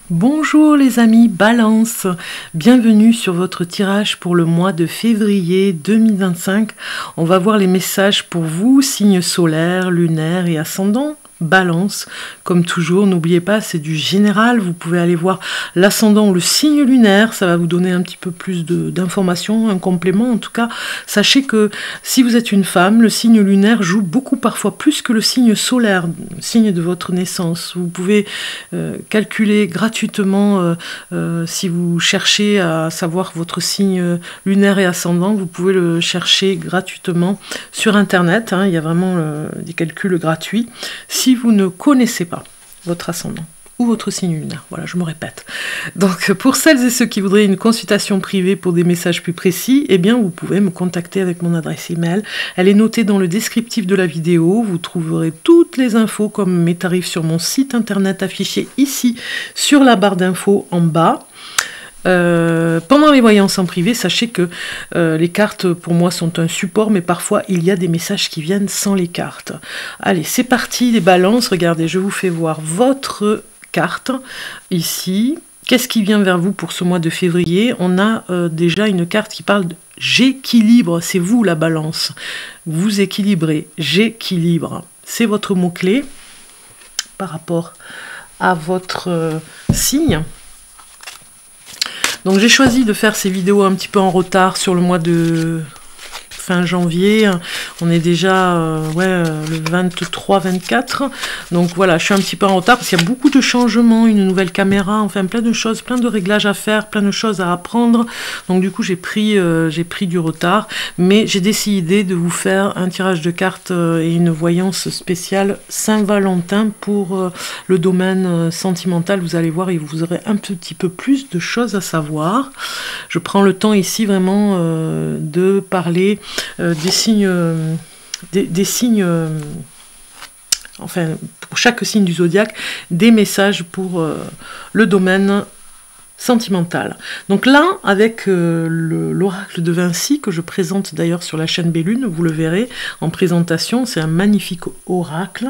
Bonjour les amis Balance, bienvenue sur votre tirage pour le mois de février 2025. On va voir les messages pour vous, signes solaires, lunaires et ascendants. Balance, comme toujours, n'oubliez pas, c'est du général, vous pouvez aller voir l'ascendant ou le signe lunaire, ça va vous donner un petit peu plus d'informations, un complément. En tout cas, sachez que si vous êtes une femme, le signe lunaire joue beaucoup, parfois plus que le signe solaire, le signe de votre naissance. Vous pouvez calculer gratuitement, si vous cherchez à savoir votre signe lunaire et ascendant, vous pouvez le chercher gratuitement sur internet, hein, il y a vraiment des calculs gratuits. Si vous ne connaissez pas votre ascendant ou votre signe lunaire, voilà, je me répète. Donc, pour celles et ceux qui voudraient une consultation privée pour des messages plus précis, eh bien, vous pouvez me contacter avec mon adresse email. Elle est notée dans le descriptif de la vidéo. Vous trouverez toutes les infos comme mes tarifs sur mon site internet affiché ici sur la barre d'infos en bas. Pendant les voyances en privé, sachez que les cartes pour moi sont un support, mais parfois il y a des messages qui viennent sans les cartes. Allez, c'est parti les balances, regardez, je vous fais voir votre carte ici. Qu'est-ce qui vient vers vous pour ce mois de février? On a déjà une carte qui parle de j'équilibre, c'est vous la balance. Vous équilibrez, j'équilibre. C'est votre mot-clé par rapport à votre signe. Donc j'ai choisi de faire ces vidéos un petit peu en retard sur le mois de fin janvier. On est déjà le 23-24. Donc voilà, je suis un petit peu en retard parce qu'il y a beaucoup de changements, une nouvelle caméra, enfin plein de choses, plein de réglages à faire, plein de choses à apprendre. Donc du coup j'ai pris du retard, mais j'ai décidé de vous faire un tirage de cartes et une voyance spéciale Saint-Valentin pour le domaine sentimental. Vous allez voir, et vous aurez un petit peu plus de choses à savoir. Je prends le temps ici vraiment de parler des signes, enfin pour chaque signe du zodiaque, des messages pour le domaine sentimental. Donc là, avec l'oracle de Vinci, que je présente d'ailleurs sur la chaîne Bellune, vous le verrez en présentation, c'est un magnifique oracle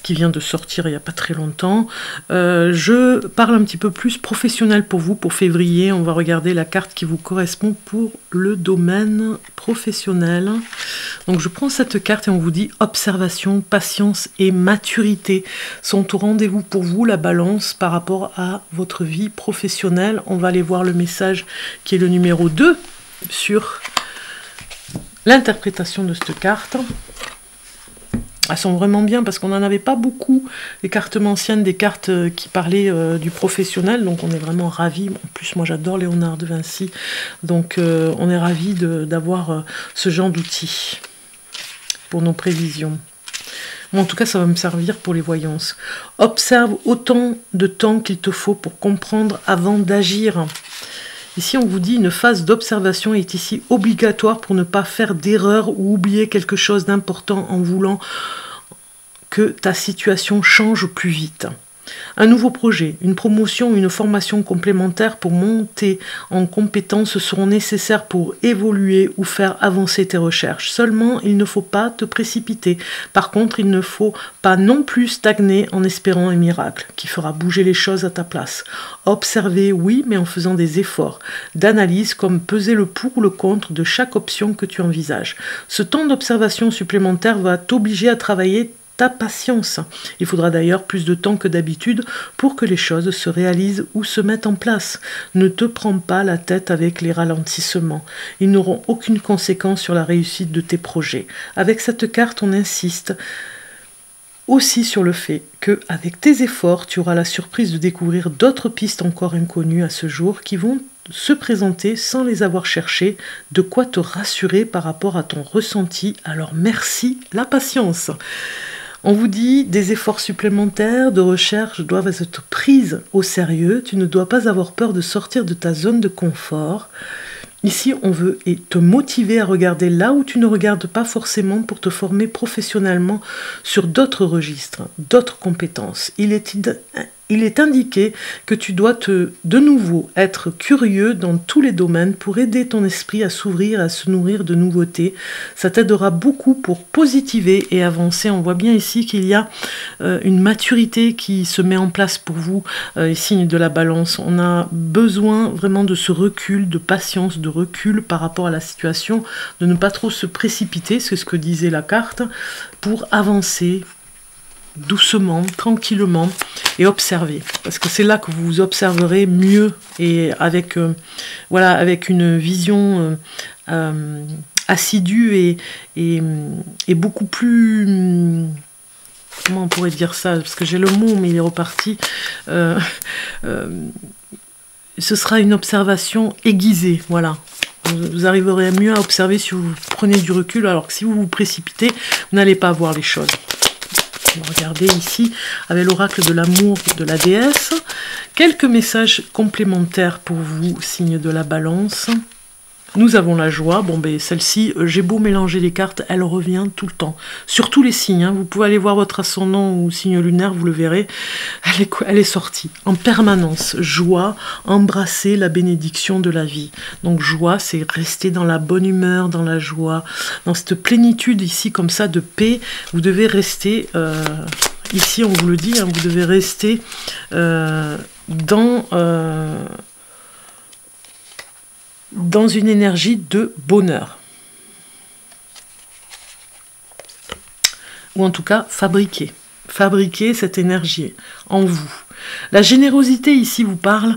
qui vient de sortir il n'y a pas très longtemps. Je parle un petit peu plus professionnel pour vous, pour février. On va regarder la carte qui vous correspond pour le domaine professionnel. Donc je prends cette carte et on vous dit observation, patience et maturité sont au rendez-vous pour vous, la balance, par rapport à votre vie professionnelle. On va aller voir le message qui est le numéro 2 sur l'interprétation de cette carte. Elles sont vraiment bien parce qu'on n'en avait pas beaucoup, les cartes anciennes, des cartes qui parlaient du professionnel, donc on est vraiment ravis. En plus, moi j'adore Léonard de Vinci, donc on est ravis d'avoir ce genre d'outils pour nos prévisions. En tout cas, ça va me servir pour les voyances. Observe autant de temps qu'il te faut pour comprendre avant d'agir. Ici, on vous dit une phase d'observation est ici obligatoire pour ne pas faire d'erreur ou oublier quelque chose d'important en voulant que ta situation change plus vite. Un nouveau projet, une promotion ou une formation complémentaire pour monter en compétences seront nécessaires pour évoluer ou faire avancer tes recherches. Seulement, il ne faut pas te précipiter. Par contre, il ne faut pas non plus stagner en espérant un miracle qui fera bouger les choses à ta place. Observer, oui, mais en faisant des efforts d'analyse comme peser le pour ou le contre de chaque option que tu envisages. Ce temps d'observation supplémentaire va t'obliger à travailler ta patience. Il faudra d'ailleurs plus de temps que d'habitude pour que les choses se réalisent ou se mettent en place. Ne te prends pas la tête avec les ralentissements. Ils n'auront aucune conséquence sur la réussite de tes projets. Avec cette carte, on insiste aussi sur le fait que, avec tes efforts, tu auras la surprise de découvrir d'autres pistes encore inconnues à ce jour qui vont se présenter sans les avoir cherchées, de quoi te rassurer par rapport à ton ressenti. Alors merci, la patience. On vous dit des efforts supplémentaires de recherche doivent être pris au sérieux. Tu ne dois pas avoir peur de sortir de ta zone de confort. Ici, on veut te motiver à regarder là où tu ne regardes pas forcément pour te former professionnellement sur d'autres registres, d'autres compétences. Il est il est indiqué que tu dois de nouveau être curieux dans tous les domaines pour aider ton esprit à s'ouvrir, à se nourrir de nouveautés. Ça t'aidera beaucoup pour positiver et avancer. On voit bien ici qu'il y a une maturité qui se met en place pour vous, signe de la balance. On a besoin vraiment de ce recul, de patience, de recul par rapport à la situation, de ne pas trop se précipiter, c'est ce que disait la carte, pour avancer doucement, tranquillement et observer, parce que c'est là que vous vous observerez mieux et avec voilà, avec une vision assidue et beaucoup plus, comment on pourrait dire ça, parce que j'ai le mot mais il est reparti, ce sera une observation aiguisée, voilà. Vous arriverez mieux à observer si vous prenez du recul, alors que si vous vous précipitez, vous n'allez pas voir les choses. Regardez ici, avec l'oracle de l'amour de la déesse, quelques messages complémentaires pour vous, signe de la balance. Nous avons la joie. Bon, ben celle-ci, j'ai beau mélanger les cartes, elle revient tout le temps. Sur tous les signes, hein. Vous pouvez aller voir votre ascendant ou signe lunaire, vous le verrez. Elle est sortie en permanence. Joie, embrasser la bénédiction de la vie. Donc joie, c'est rester dans la bonne humeur, dans la joie, dans cette plénitude ici, comme ça, de paix. Vous devez rester, ici on vous le dit, hein, vous devez rester dans une énergie de bonheur. Ou en tout cas, fabriquer cette énergie en vous. La générosité ici vous parle,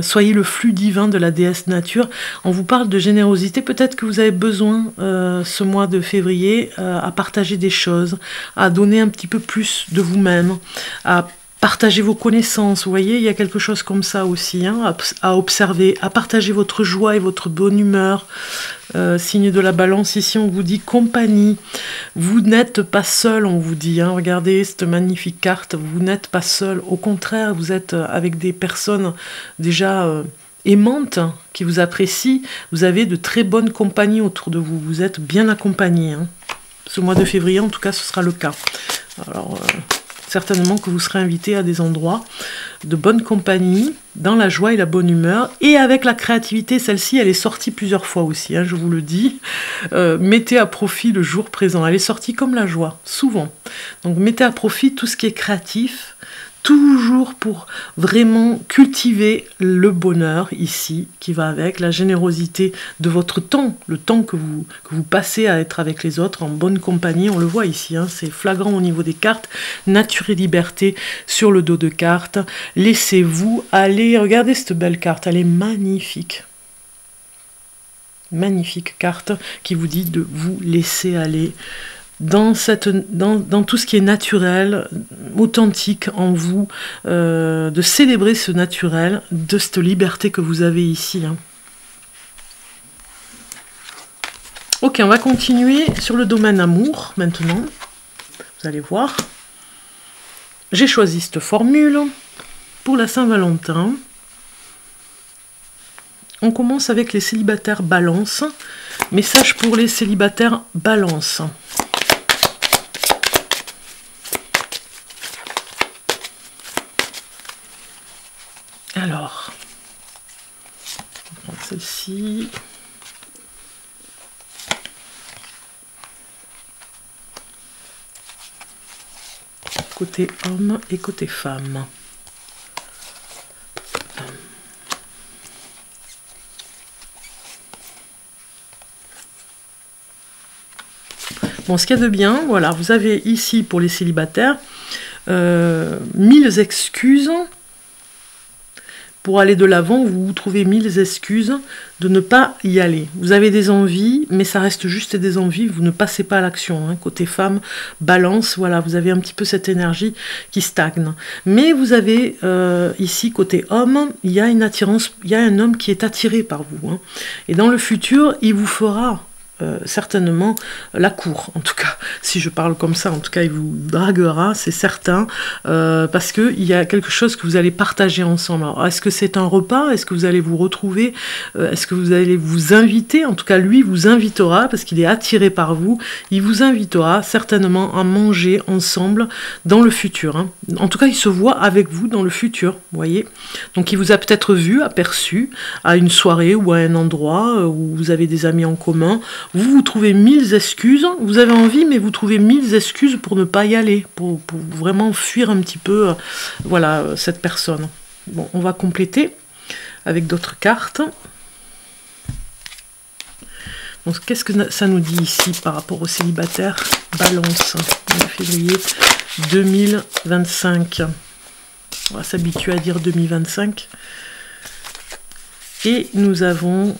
soyez le flux divin de la déesse nature. On vous parle de générosité, peut-être que vous avez besoin ce mois de février à partager des choses, à donner un petit peu plus de vous-même, à partagez vos connaissances, vous voyez, il y a quelque chose comme ça aussi, hein, à observer, à partager votre joie et votre bonne humeur. Signe de la balance, ici on vous dit compagnie. Vous n'êtes pas seul, on vous dit, hein, regardez cette magnifique carte, vous n'êtes pas seul, au contraire, vous êtes avec des personnes déjà aimantes, qui vous apprécient, vous avez de très bonnes compagnies autour de vous, vous êtes bien accompagnés. Hein. Ce mois de février, en tout cas, ce sera le cas. Alors, certainement que vous serez invité à des endroits de bonne compagnie, dans la joie et la bonne humeur, et avec la créativité. Celle-ci, elle est sortie plusieurs fois aussi, hein, je vous le dis. Mettez à profit le jour présent. Elle est sortie comme la joie, souvent. Donc mettez à profit tout ce qui est créatif, toujours pour vraiment cultiver le bonheur ici, qui va avec la générosité de votre temps, le temps que vous passez à être avec les autres en bonne compagnie. On le voit ici, hein, c'est flagrant au niveau des cartes. Nature et liberté sur le dos de carte. Laissez-vous aller. Regardez cette belle carte, elle est magnifique. Magnifique carte qui vous dit de vous laisser aller dans tout ce qui est naturel, authentique en vous, de célébrer ce naturel, de cette liberté que vous avez ici. Hein. Ok, on va continuer sur le domaine amour maintenant. Vous allez voir. J'ai choisi cette formule pour la Saint-Valentin. On commence avec les célibataires balance. Message pour les célibataires balance. Alors, on va prendre celle-ci. Côté homme et côté femme. Bon, ce qu'il y a de bien, voilà, vous avez ici pour les célibataires 1000 excuses. Pour aller de l'avant, vous vous trouvez 1000 excuses de ne pas y aller. Vous avez des envies, mais ça reste juste des envies, vous ne passez pas à l'action. Hein. Côté femme, balance, voilà, vous avez un petit peu cette énergie qui stagne. Mais vous avez ici, côté homme, il y a une attirance, il y a un homme qui est attiré par vous. Hein. Et dans le futur, il vous fera certainement la cour, en tout cas, si je parle comme ça, en tout cas il vous draguera, c'est certain, parce qu'il y a quelque chose que vous allez partager ensemble. Est-ce que c'est un repas? Est-ce que vous allez vous retrouver? Est-ce que vous allez vous inviter? En tout cas, lui vous invitera, parce qu'il est attiré par vous, il vous invitera certainement à manger ensemble dans le futur. Hein. En tout cas, il se voit avec vous dans le futur, vous voyez. Donc il vous a peut-être vu, aperçu, à une soirée ou à un endroit où vous avez des amis en commun. Vous trouvez 1000 excuses, vous avez envie, mais vous trouvez 1000 excuses pour ne pas y aller, pour vraiment fuir un petit peu voilà, cette personne. Bon, on va compléter avec d'autres cartes. Donc, qu'est-ce que ça nous dit ici par rapport aux célibataires? Balance, février 2025. On va s'habituer à dire 2025. Et nous avons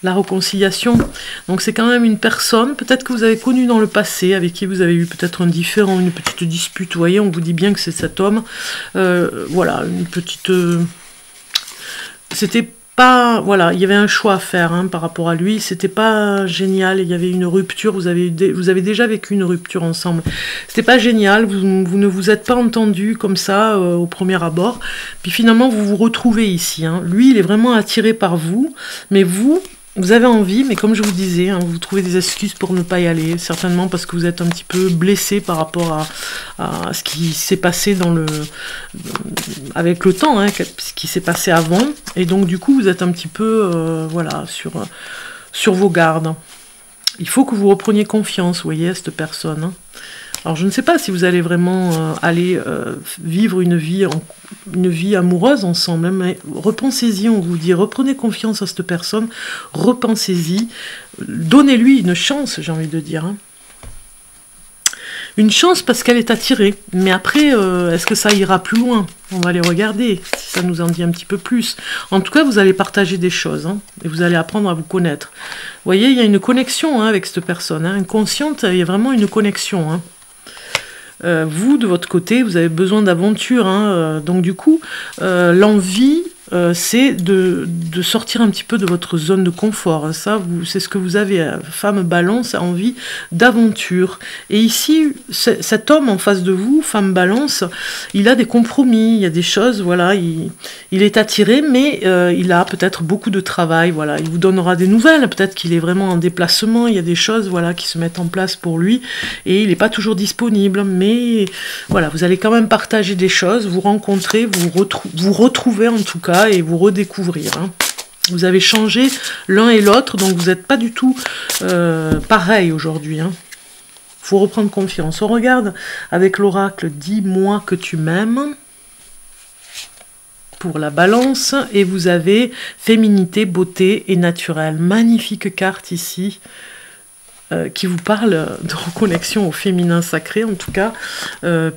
la réconciliation. Donc c'est quand même une personne, peut-être que vous avez connu dans le passé, avec qui vous avez eu peut-être un différend, une petite dispute. Vous voyez, on vous dit bien que c'est cet homme. Voilà, une petite... C'était pas... Voilà, il y avait un choix à faire hein, par rapport à lui. C'était pas génial, il y avait une rupture. Vous avez déjà vécu une rupture ensemble. C'était pas génial, vous ne vous êtes pas entendus comme ça au premier abord. Puis finalement, vous vous retrouvez ici. Hein. Lui, il est vraiment attiré par vous, mais vous avez envie, mais comme je vous disais, hein, vous trouvez des excuses pour ne pas y aller, certainement parce que vous êtes un petit peu blessé par rapport à ce qui s'est passé avec le temps, hein, ce qui s'est passé avant, et donc du coup vous êtes un petit peu voilà, sur vos gardes. Il faut que vous repreniez confiance, vous voyez, à cette personne. Hein. Alors je ne sais pas si vous allez vraiment aller vivre une vie amoureuse ensemble, hein, mais repensez-y, on vous dit, reprenez confiance à cette personne, repensez-y, donnez-lui une chance, j'ai envie de dire. Hein. Une chance parce qu'elle est attirée, mais après, est-ce que ça ira plus loin? On va aller regarder, si ça nous en dit un petit peu plus. En tout cas, vous allez partager des choses, hein, et vous allez apprendre à vous connaître. Vous voyez, il y a une connexion hein, avec cette personne, hein, inconsciente, il y a vraiment une connexion, hein. Vous, de votre côté, vous avez besoin d'aventure. Hein, donc du coup, l'envie, c'est de sortir un petit peu de votre zone de confort. Ça, c'est ce que vous avez. Femme balance a envie d'aventure. Et ici, cet homme en face de vous, femme balance, il a des compromis, il y a des choses, voilà, il est attiré, mais il a peut-être beaucoup de travail, voilà. Il vous donnera des nouvelles, peut-être qu'il est vraiment en déplacement, il y a des choses, voilà, qui se mettent en place pour lui, et il n'est pas toujours disponible, mais voilà, vous allez quand même partager des choses, vous rencontrer, vous retrouver en tout cas, et vous redécouvrir. Hein. Vous avez changé l'un et l'autre, donc vous n'êtes pas du tout pareil aujourd'hui. Hein. Faut reprendre confiance. On regarde avec l'oracle « Dis-moi que tu m'aimes » pour la balance, et vous avez féminité, beauté et naturel. Magnifique carte ici. Qui vous parle de reconnexion au féminin sacré, en tout cas,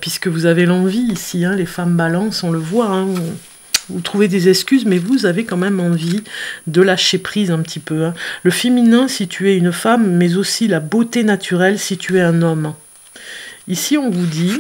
puisque vous avez l'envie ici, hein, les femmes balance, on le voit, hein, vous trouvez des excuses, mais vous avez quand même envie de lâcher prise un petit peu. Hein. Le féminin si tu es une femme, mais aussi la beauté naturelle si tu es un homme. Ici, on vous dit...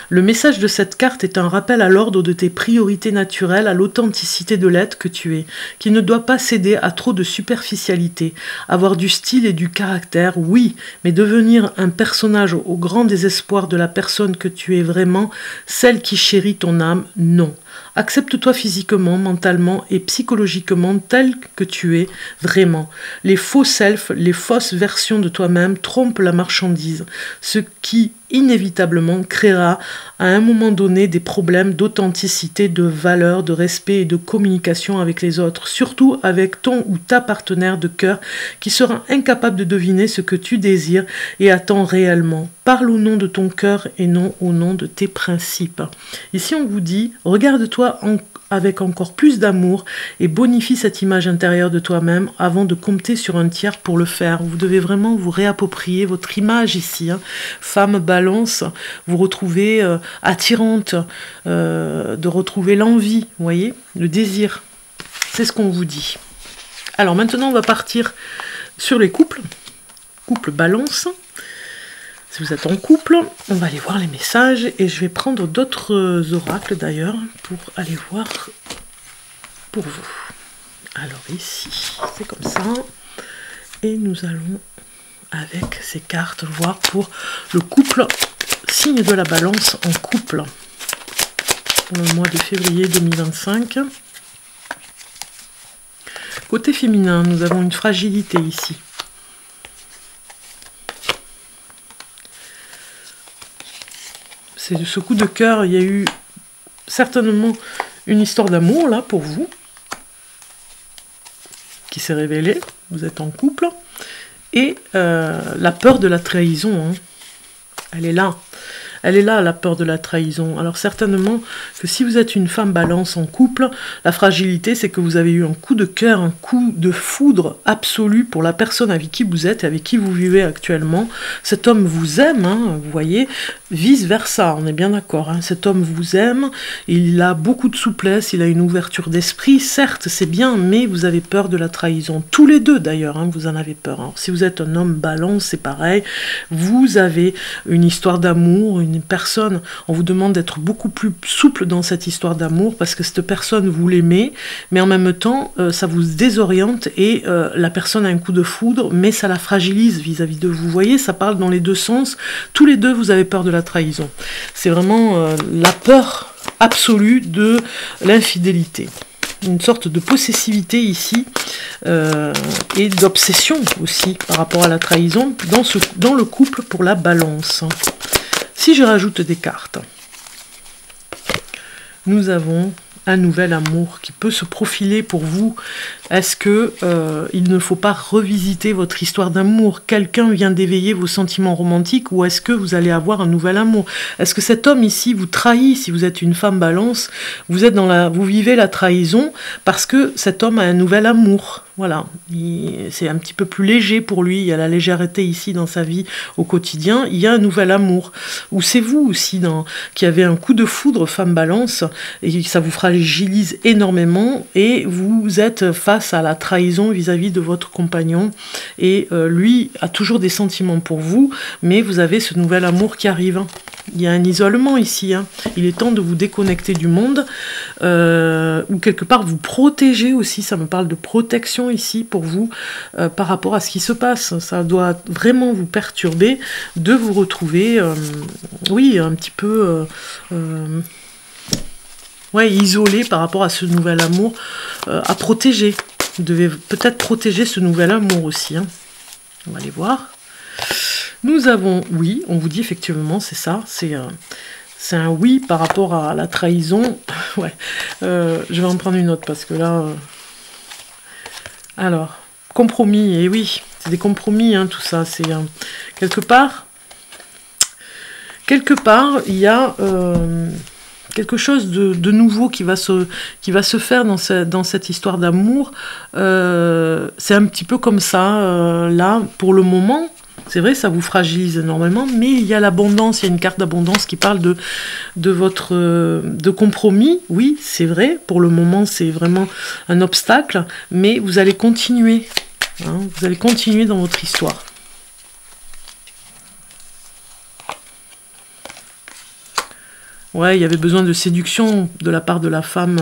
Le message de cette carte est un rappel à l'ordre de tes priorités naturelles, à l'authenticité de l'être que tu es, qui ne doit pas céder à trop de superficialité. Avoir du style et du caractère, oui, mais devenir un personnage au grand désespoir de la personne que tu es vraiment, celle qui chérit ton âme, non. Accepte-toi physiquement, mentalement et psychologiquement tel que tu es vraiment. Les faux self, les fausses versions de toi-même trompent la marchandise, ce qui inévitablement créera à un moment donné des problèmes d'authenticité, de valeur, de respect et de communication avec les autres, surtout avec ton ou ta partenaire de cœur qui sera incapable de deviner ce que tu désires et attends réellement. Parle au nom de ton cœur et non au nom de tes principes. Ici on vous dit, regarde-toi avec encore plus d'amour et bonifie cette image intérieure de toi-même avant de compter sur un tiers pour le faire. Vous devez vraiment vous réapproprier votre image ici. Hein. Femme balance, vous retrouvez attirante, de retrouver l'envie, vous voyez, le désir. C'est ce qu'on vous dit. Alors maintenant, on va partir sur les couples. Couple balance. Si vous êtes en couple, on va aller voir les messages et je vais prendre d'autres oracles d'ailleurs pour aller voir pour vous. Alors ici, c'est comme ça. Et nous allons, avec ces cartes, voir pour le couple, signe de la balance en couple, pour le mois de février 2025. Côté féminin, nous avons une fragilité ici. C'est de ce coup de cœur, il y a eu certainement une histoire d'amour là pour vous, qui s'est révélée, vous êtes en couple, et la peur de la trahison, hein. Elle est là. Elle est là, la peur de la trahison. Alors certainement que si vous êtes une femme balance en couple, la fragilité, c'est que vous avez eu un coup de cœur, un coup de foudre absolu pour la personne avec qui vous êtes, avec qui vous vivez actuellement. Cet homme vous aime, hein, vous voyez, vice-versa, on est bien d'accord. Hein. Cet homme vous aime, il a beaucoup de souplesse, il a une ouverture d'esprit, certes, c'est bien, mais vous avez peur de la trahison. Tous les deux, d'ailleurs, hein, vous en avez peur. Alors, si vous êtes un homme balance, c'est pareil. Vous avez une histoire d'amour, une personne, on vous demande d'être beaucoup plus souple dans cette histoire d'amour parce que cette personne, vous l'aimez, mais en même temps, ça vous désoriente et la personne a un coup de foudre, mais ça la fragilise vis-à-vis de vous. Vous voyez, ça parle dans les deux sens. Tous les deux, vous avez peur de la trahison. C'est vraiment la peur absolue de l'infidélité. Une sorte de possessivité ici et d'obsession aussi par rapport à la trahison dans le couple pour la balance. Si je rajoute des cartes, nous avons un nouvel amour qui peut se profiler pour vous. Est-ce que il ne faut pas revisiter votre histoire d'amour? Quelqu'un vient d'éveiller vos sentiments romantiques ou est-ce que vous allez avoir un nouvel amour? Est-ce que cet homme ici vous trahit? Si vous êtes une femme balance, vous vivez la trahison parce que cet homme a un nouvel amour. Voilà, c'est un petit peu plus léger pour lui, il y a la légèreté ici dans sa vie au quotidien, il y a un nouvel amour. Ou c'est vous aussi qui avez un coup de foudre, femme balance, et ça vous fragilise énormément, et vous êtes face à la trahison vis-à-vis de votre compagnon, et lui a toujours des sentiments pour vous, mais vous avez ce nouvel amour qui arrive. Il y a un isolement ici, hein. Il est temps de vous déconnecter du monde, ou quelque part vous protéger aussi, ça me parle de protection ici pour vous, par rapport à ce qui se passe. Ça doit vraiment vous perturber de vous retrouver, oui, un petit peu ouais, isolé par rapport à ce nouvel amour à protéger. Vous devez peut-être protéger ce nouvel amour aussi, hein. On va aller voir. Nous avons, oui, on vous dit effectivement, c'est ça, c'est un oui par rapport à la trahison. Ouais, je vais en prendre une autre parce que là... Alors, compromis, et oui, c'est des compromis, hein, tout ça. C'est quelque part, il y a quelque chose de nouveau qui va se faire dans cette histoire d'amour. C'est un petit peu comme ça, là, pour le moment. C'est vrai, ça vous fragilise énormément, mais il y a l'abondance, il y a une carte d'abondance qui parle de compromis. Oui, c'est vrai, pour le moment, c'est vraiment un obstacle, mais vous allez continuer, hein, vous allez continuer dans votre histoire. Ouais, il y avait besoin de séduction de la part de la femme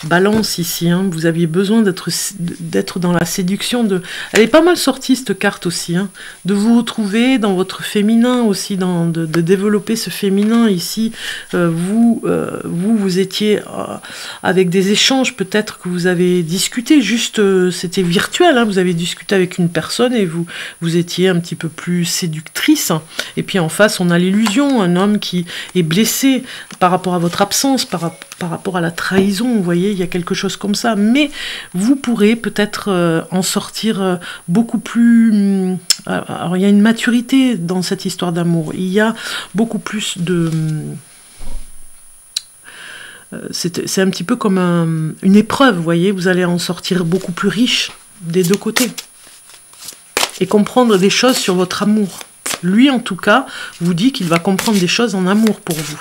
balance ici. Hein. Vous aviez besoin d'être dans la séduction. Elle est pas mal sortie cette carte aussi. Hein. De vous retrouver dans votre féminin aussi, de développer ce féminin ici. Vous étiez avec des échanges peut-être que vous avez discuté. Juste, c'était virtuel. Hein. Vous avez discuté avec une personne et vous étiez un petit peu plus séductrice. Et puis en face, on a l'illusion, un homme qui est blessé par rapport à votre absence, par rapport à la trahison, vous voyez, il y a quelque chose comme ça. Mais vous pourrez peut-être en sortir beaucoup plus... alors, il y a une maturité dans cette histoire d'amour. Il y a beaucoup plus de... c'est un petit peu comme une épreuve, vous voyez. Vous allez en sortir beaucoup plus riche des deux côtés. Et comprendre des choses sur votre amour. Lui, en tout cas, vous dit qu'il va comprendre des choses en amour pour vous.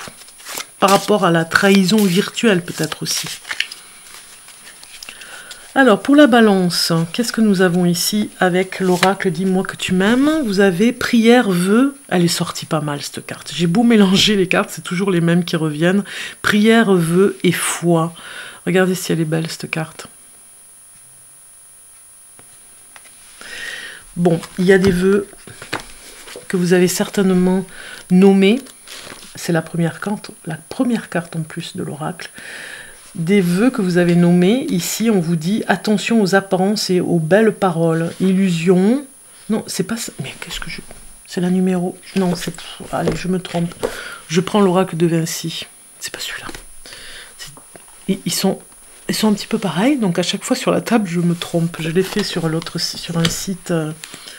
Par rapport à la trahison virtuelle, peut-être aussi. Alors, pour la balance, qu'est-ce que nous avons ici avec l'oracle « Dis-moi que tu m'aimes ». Vous avez prière, vœu. Elle est sortie pas mal, cette carte. J'ai beau mélanger les cartes, c'est toujours les mêmes qui reviennent. Prière, vœu et foi. Regardez si elle est belle, cette carte. Bon, il y a des vœux que vous avez certainement nommés. C'est la première carte en plus de l'oracle. Des vœux que vous avez nommés. Ici, on vous dit attention aux apparences et aux belles paroles. Illusion. Non, c'est pas ça. Mais qu'est-ce que je... C'est la numéro... Non, c'est... Allez, je me trompe. Je prends l'oracle de Vinci. C'est pas celui-là. Ils sont un petit peu pareils. Donc, à chaque fois, sur la table, je me trompe. Je l'ai fait sur un site...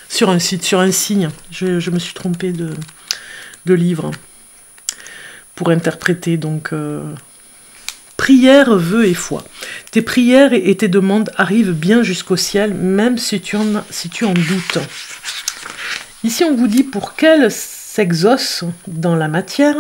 sur un signe. Je me suis trompée de livre. Pour interpréter, donc... Prière, vœux et foi. Tes prières et tes demandes arrivent bien jusqu'au ciel, même si tu en doutes. Ici, on vous dit pour quelle s'exauce dans la matière.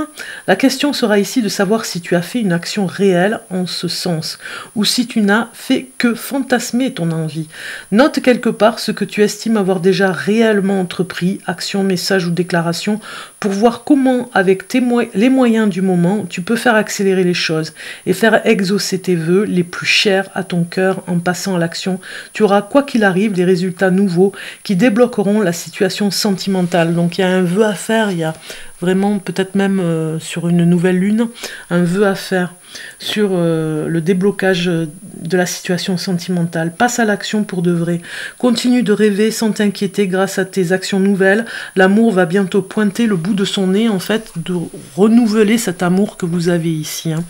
La question sera ici de savoir si tu as fait une action réelle en ce sens, ou si tu n'as fait que fantasmer ton envie. Note quelque part ce que tu estimes avoir déjà réellement entrepris, action, message ou déclaration, pour voir comment, avec les moyens du moment, tu peux faire accélérer les choses et faire exaucer tes vœux les plus chers à ton cœur en passant à l'action. Tu auras, quoi qu'il arrive, des résultats nouveaux qui débloqueront la situation sentimentale. Donc il y a un vœu à faire, il y a vraiment peut-être même sur une nouvelle lune, un vœu à faire sur le déblocage de la situation sentimentale. Passe à l'action pour de vrai. Continue de rêver sans t'inquiéter grâce à tes actions nouvelles. L'amour va bientôt pointer le bout de son nez, en fait, de renouveler cet amour que vous avez ici. Hein.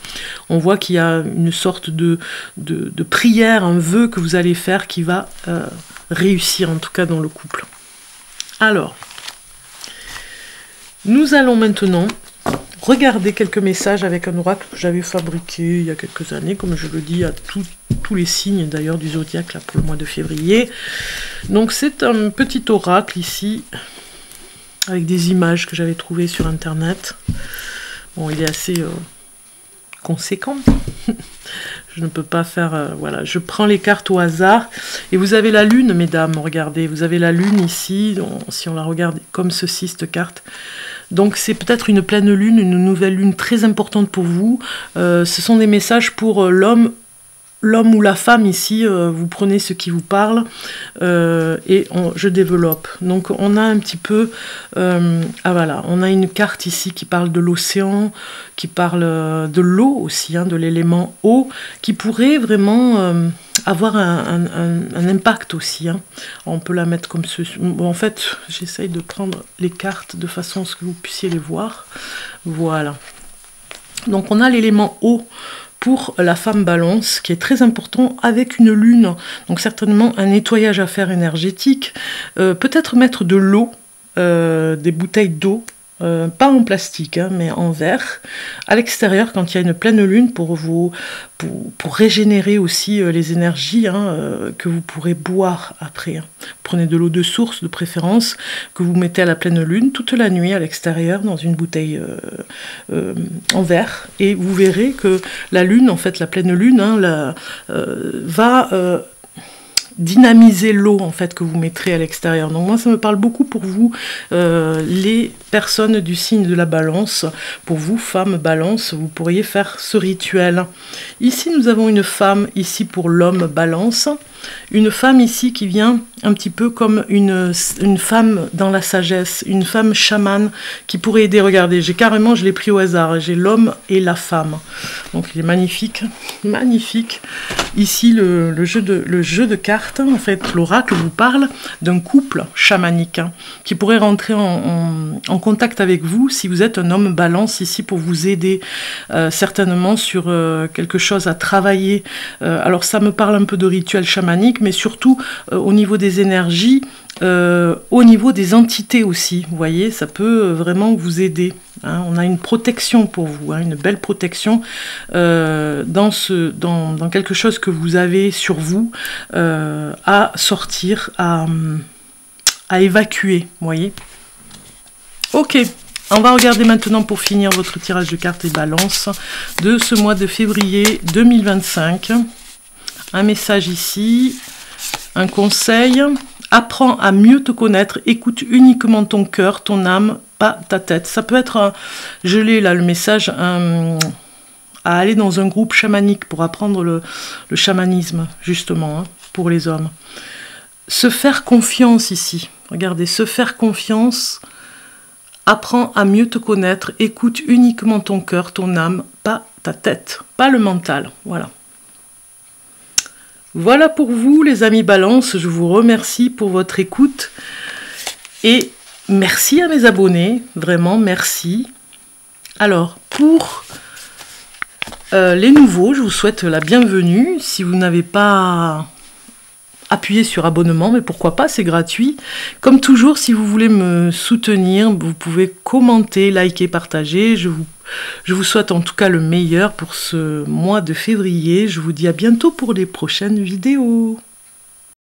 On voit qu'il y a une sorte de prière, un vœu que vous allez faire qui va réussir, en tout cas dans le couple. Alors, nous allons maintenant regarder quelques messages avec un oracle que j'avais fabriqué il y a quelques années, comme je le dis à tous les signes d'ailleurs du zodiaque là, pour le mois de février. Donc c'est un petit oracle ici, avec des images que j'avais trouvées sur internet. Bon, il est assez conséquent. Je ne peux pas faire... voilà, je prends les cartes au hasard. Et vous avez la lune, mesdames, regardez. Vous avez la lune ici, si on la regarde comme ceci, cette carte. Donc c'est peut-être une pleine lune, une nouvelle lune très importante pour vous. Ce sont des messages pour l'homme ou la femme ici. Vous prenez ce qui vous parle et je développe. Donc on a un petit peu... voilà, on a une carte ici qui parle de l'océan, qui parle de l'eau aussi, hein, de l'élément eau, qui pourrait vraiment... avoir un impact aussi. Hein. On peut la mettre comme ceci. Bon, en fait, j'essaye de prendre les cartes de façon à ce que vous puissiez les voir. Voilà. Donc, on a l'élément eau pour la femme balance, qui est très important avec une lune. Donc, certainement, un nettoyage à faire énergétique. Peut-être mettre de l'eau, des bouteilles d'eau, pas en plastique, hein, mais en verre, à l'extérieur quand il y a une pleine lune pour régénérer aussi les énergies hein, que vous pourrez boire après. Hein. Prenez de l'eau de source de préférence que vous mettez à la pleine lune toute la nuit à l'extérieur dans une bouteille en verre et vous verrez que la lune, en fait la pleine lune, hein, va... dynamiser l'eau en fait que vous mettrez à l'extérieur. Donc moi ça me parle beaucoup pour vous les personnes du signe de la balance. Pour vous femmes balance, vous pourriez faire ce rituel. Ici nous avons une femme ici pour l'homme balance. Une femme ici qui vient un petit peu comme une femme dans la sagesse, une femme chamane qui pourrait aider. Regardez, je l'ai pris au hasard, j'ai l'homme et la femme. Donc il est magnifique, magnifique. Ici le jeu de cartes, en fait l'oracle vous parle d'un couple chamanique hein, qui pourrait rentrer en contact avec vous si vous êtes un homme balance ici pour vous aider certainement sur quelque chose à travailler. Alors ça me parle un peu de rituel chamanique, mais surtout au niveau des énergies, au niveau des entités aussi, vous voyez, ça peut vraiment vous aider. Hein. On a une protection pour vous, hein, une belle protection dans quelque chose que vous avez sur vous à sortir, à évacuer, vous voyez. Ok. On va regarder maintenant pour finir votre tirage de cartes et balance de ce mois de février 2025. Un message ici, un conseil. Apprends à mieux te connaître, écoute uniquement ton cœur, ton âme, pas ta tête. Ça peut être, je l'ai là le message, à aller dans un groupe chamanique pour apprendre le chamanisme, justement, hein, pour les hommes. se faire confiance ici. Regardez, se faire confiance, apprends à mieux te connaître, écoute uniquement ton cœur, ton âme, pas ta tête, pas le mental. Voilà. Voilà pour vous les amis Balance, je vous remercie pour votre écoute et merci à mes abonnés, vraiment merci. Alors pour les nouveaux, je vous souhaite la bienvenue. Si vous n'avez pas appuyé sur abonnement, mais pourquoi pas, c'est gratuit. Comme toujours, si vous voulez me soutenir, vous pouvez commenter, liker, partager. Je vous souhaite en tout cas le meilleur pour ce mois de février. Je vous dis à bientôt pour les prochaines vidéos.